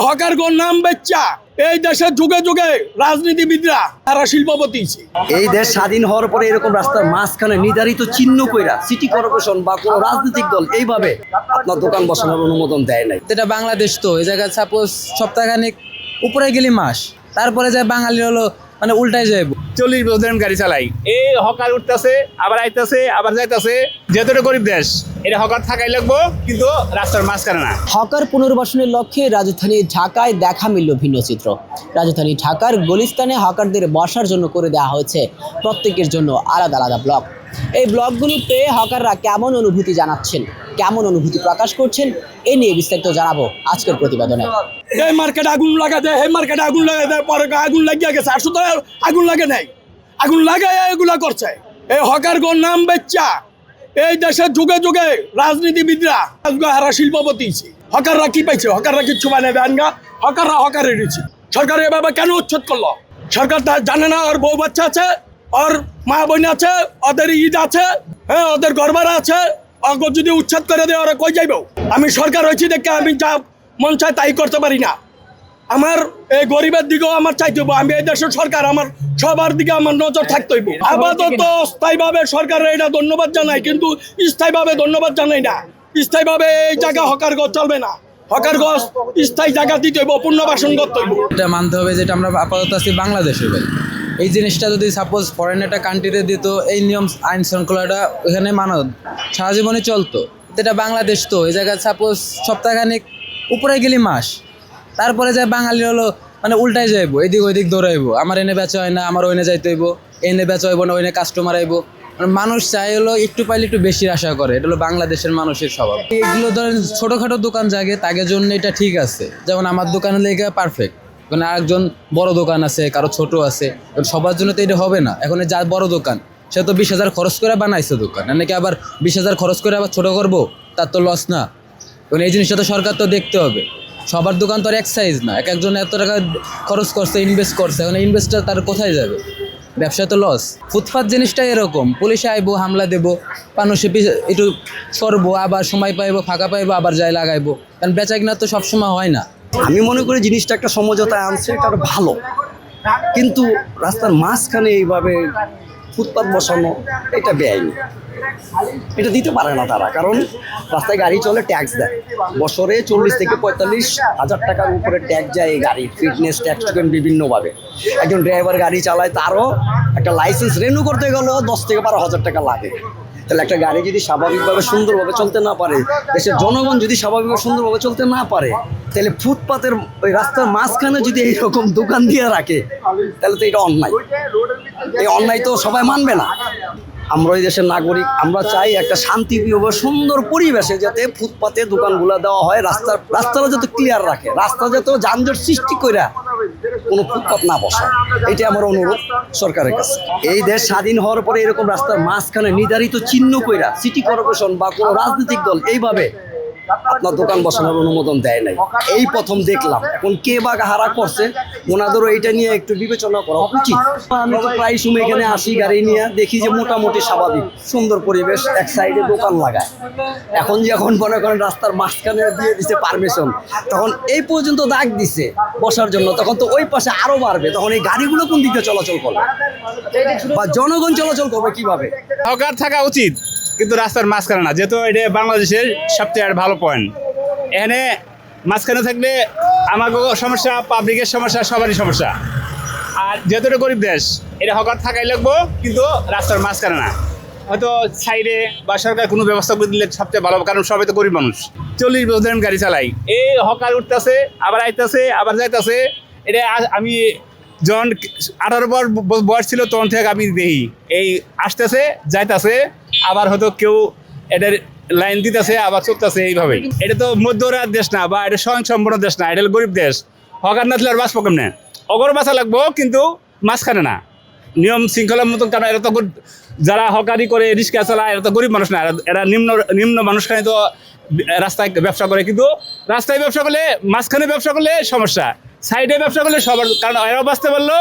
হকারগণ নাম বেচ্চা এই দেশের যুগে যুগে রাজনীতিবিদরা তারা শিল্পপতি। এই দেশ স্বাধীন হওয়ার পরে এরকম রাস্তার মাঝখানে নির্ধারিত চিহ্ন কইরা সিটি কর্পোরেশন বা কোনো রাজনৈতিক দল এইভাবে আপনার দোকান বসানোর অনুমোদন দেয় নাই। এটা বাংলাদেশ, তো এই জায়গায় সাপোজ সপ্তাহখানিক উপরে গেলি মাস, তারপরে যায় বাঙালি হলো মানে উল্টাই যাইব। 40 বছর গাড়ি চালাই, এই হকার উঠতেছে আবার আইতেছে আবার যাইতেছে। যেহেতু গরিব দেশ, এটা হকার থাকাই লাগবো, কিন্তু রাস্তার মাঝখানে না। হকার পুনর্বাসনের লক্ষ্যে রাজধানী ঢাকায় দেখা মিলল ভিন্ন চিত্র। রাজধানী ঢাকার গুলিস্তানে হকারদের বসার জন্য করে দেওয়া হয়েছে প্রত্যেকের জন্য আলাদা আলাদা ব্লক। এই ব্লকগুলো পেয়ে হকাররা কেমন অনুভূতি জানাচ্ছেন, কেমন অনুভূতি প্রকাশ করছেন, এ নিয়ে বিস্তারিত জানাবো আজকের প্রতিবেদনে। এই মার্কেটে আগুন লাগা দেয়, এই মার্কেটে আগুন লাগা দেয়, পরে আগুন লাগিয়ে গেছে, আর শুধু আগুন লাগে নাই, আগুন লাগাই এগুলা করছে। এই হকারগণ নাম বেচ্চা এই দেশের যুগে যুগে রাজনীতিবিদরা হারা শিল্পপতি। হকাররা কি পাইছে? হকাররা কিচ্ছু বানাবে আনগা, হকাররা হকারে দিচ্ছে। সরকার এভাবে কেন উচ্ছেদ করলো? সরকার তা জানে না ওর বউ বাচ্চা আছে, ওর মা বোন আছে, ওদের ঈদ আছে, হ্যাঁ ওদের গরবার আছে। অগর যদি উচ্ছেদ করে দেয় ওরা কই যাইব? আমি সরকার হয়েছি দেখে আমি যা মন চায় তাই করতে পারি না। আমার এই গরিবের দিকেও আমার চাইতে হইব, আমি এই দেশের সরকার, আমার সবার দিকে আমার নজর থাকতে হইব। আপাতত স্থায়ীভাবে সরকারের এটা ধন্যবাদ জানাই, কিন্তু স্থায়ীভাবে ধন্যবাদ জানাই না। স্থায়ীভাবে এই জায়গা হকারগঞ্জ চলবে না, হকারগঞ্জ স্থায়ী জায়গা দিতে হইব, পুনর্বাসন করতে হইব। এটা মানতে হবে যেটা আমরা আপাতত আছি বাংলাদেশে ভাই। এই জিনিসটা যদি সাপোজ ফরেন একটা কান্ট্রিতে দিত, এই নিয়ম আইন শৃঙ্খলাটা ওখানে মানব সারা জীবনে চলতো। এটা বাংলাদেশ, তো এই জায়গায় সাপোজ সপ্তাহখানিক উপরে গেলি মাস, তারপরে যায় বাঙালি হলো মানে উল্টাই যাইব, এদিক ওইদিক দৌড়াইবো। আমার এনে বেচা হয় না, আমার ওইনে যাইতে হইব, এনে বেচা হইব না, ওইনে কাস্টমার আইব। মানে মানুষ চাই হলো একটু পাইলে একটু বেশি আশা করে, এটা হলো বাংলাদেশের মানুষের স্বভাব। এগুলো ধরেন ছোটোখাটো দোকান জাগে তাদের জন্য এটা ঠিক আছে, যেমন আমার দোকানে লেগে পারফেক্ট। মানে আরেকজন বড় দোকান আছে, কারো ছোট আছে, সবার জন্য তো এটা হবে না। এখন যার বড় দোকান সে তো 20,000 খরচ করে বানাইছে দোকান, নাকি আবার 20,000 খরচ করে আবার ছোট করবো, তার তো লস না। কারণ এই জিনিসটা তো সরকার তো দেখতে হবে, সবার দোকান তো আর এক সাইজ না। এক একজন এত টাকা খরচ করছে, ইনভেস্ট করছে, এখন ইনভেস্টটা তার কোথায় যাবে? ব্যবসায় তো লস। ফুটপাথ জিনিসটা এরকম, পুলিশে আইবো, হামলা দেবো, মানুষে একটু সরবো, আবার সময় পাইবো, ফাঁকা পাইবো, আবার যাই লাগাইবো। কারণ বেচা কিনা তো সবসময় হয় না। আমি মনে করি জিনিসটা একটা সমঝোতায় আনছে, এটা ভালো, কিন্তু রাস্তার মাঝখানে এইভাবে ফুটপাত বসানো এটা বেআইনি। এটা দিতে পারে না তারা, কারণ রাস্তায় গাড়ি চলে, ট্যাক্স দেয়। বছরে 40 থেকে 45,000 টাকার উপরে ট্যাক্স যায় এই গাড়ির, ফিটনেস ট্যাক্স টোকেন বিভিন্নভাবে। একজন ড্রাইভার গাড়ি চালায়, তারও একটা লাইসেন্স রেনিউ করতে গেলেও 10 থেকে 12,000 টাকা লাগে। তাহলে একটা গাড়ি যদি স্বাভাবিকভাবে সুন্দরভাবে চলতে না পারে, দেশের জনগণ যদি স্বাভাবিকভাবে সুন্দরভাবে চলতে না পারে, তাহলে ফুটপাতের ওই রাস্তার মাঝখানে যদি এইরকম দোকান দিয়ে রাখে, তাহলে তো এটা অন্যায়। এই অন্যায় তো সবাই মানবে না। আমরা এই দেশের নাগরিক, আমরা চাই একটা শান্তিপ্রিয় সুন্দর পরিবেশে যাতে ফুটপাতে দোকানগুলো দেওয়া হয়, রাস্তাটা যাতে ক্লিয়ার রাখে, রাস্তা যাতে যানজট সৃষ্টি করে কোনো ফুটপাত না বসে। এটাই আমার অনুরোধ সরকারের কাছে। এই দেশ স্বাধীন হওয়ার পরে এরকম রাস্তার মাঝখানে নির্ধারিত চিহ্ন কইরা সিটি কর্পোরেশন বা কোনো রাজনৈতিক দল এইভাবে আপনার দোকান বসানোর অনুমোদন দেয় নাই। এই প্রথম দেখলাম। এখন কে বা কাহারা করছে, ওনাদেরও এইটা নিয়ে একটু বিবেচনা করা উচিত। আমি তো প্রায় সময় এখানে আসি গাড়ি নিয়ে, দেখি যে মোটামুটি স্বাভাবিক সুন্দর পরিবেশ, এক সাইডে দোকান লাগায়। এখন যখন মনে করেন রাস্তার মাঝখানে দিয়ে দিছে পারমিশন, তখন এই পর্যন্ত দাগ দিছে বসার জন্য, তখন তো ওই পাশে আরো বাড়বে। তখন এই গাড়িগুলো কোন দিকে চলাচল করবে বা জনগণ চলাচল করবে কিভাবে? হকার থাকা উচিত, কিন্তু রাস্তার মাঝখানে না। যেহেতু এটা বাংলাদেশের সবচেয়ে ভালো পয়েন্ট, এখানে মাঝখানে থাকলে আমাকেও সমস্যা, পাবলিকের সমস্যা, সবারই সমস্যা। আর যেহেতু এটা গরিব দেশ, এটা হকার থাকাই লাগবো, কিন্তু রাস্তার মাঝখানে না। হয়তো সাইডে বা সরকার কোনো ব্যবস্থা করে দিলে সবচেয়ে ভালো, কারণ সবাই তো গরিব মানুষ। 40 বছর গাড়ি চালাই, এই হকার উঠতেছে আবার আইতেছে আবার যাইতেছে। এটা আমি যখন 18 বয়স ছিল তখন থেকে আমি দেখি, এই আসতেছে যাইতেছে, আবার হয়তো কেউ এটার লাইন দিতেছে আবার চলতেছে এইভাবে। এটা তো মধ্যরাত দেশ না, বা এটা স্বয়ংসম্পূর্ণ দেশ না, এটা গরিব দেশ। হকার না দিলে আর বাঁচবো কেমনে? অগর বাঁচা লাগবো, কিন্তু মাঝখানে না, নিয়ম শৃঙ্খলার মতন। কারণ এরা তো যারা হকারি করে, রিক্সা চালায়, এরা তো গরিব মানুষ না, এরা নিম্ন মানুষখানে তো রাস্তায় ব্যবসা করে। কিন্তু রাস্তায় ব্যবসা করলে, মাঝখানে ব্যবসা করলে সমস্যা, সাইডে ব্যবসা করলে সবার, কারণ এরাও বাঁচতে পারলো,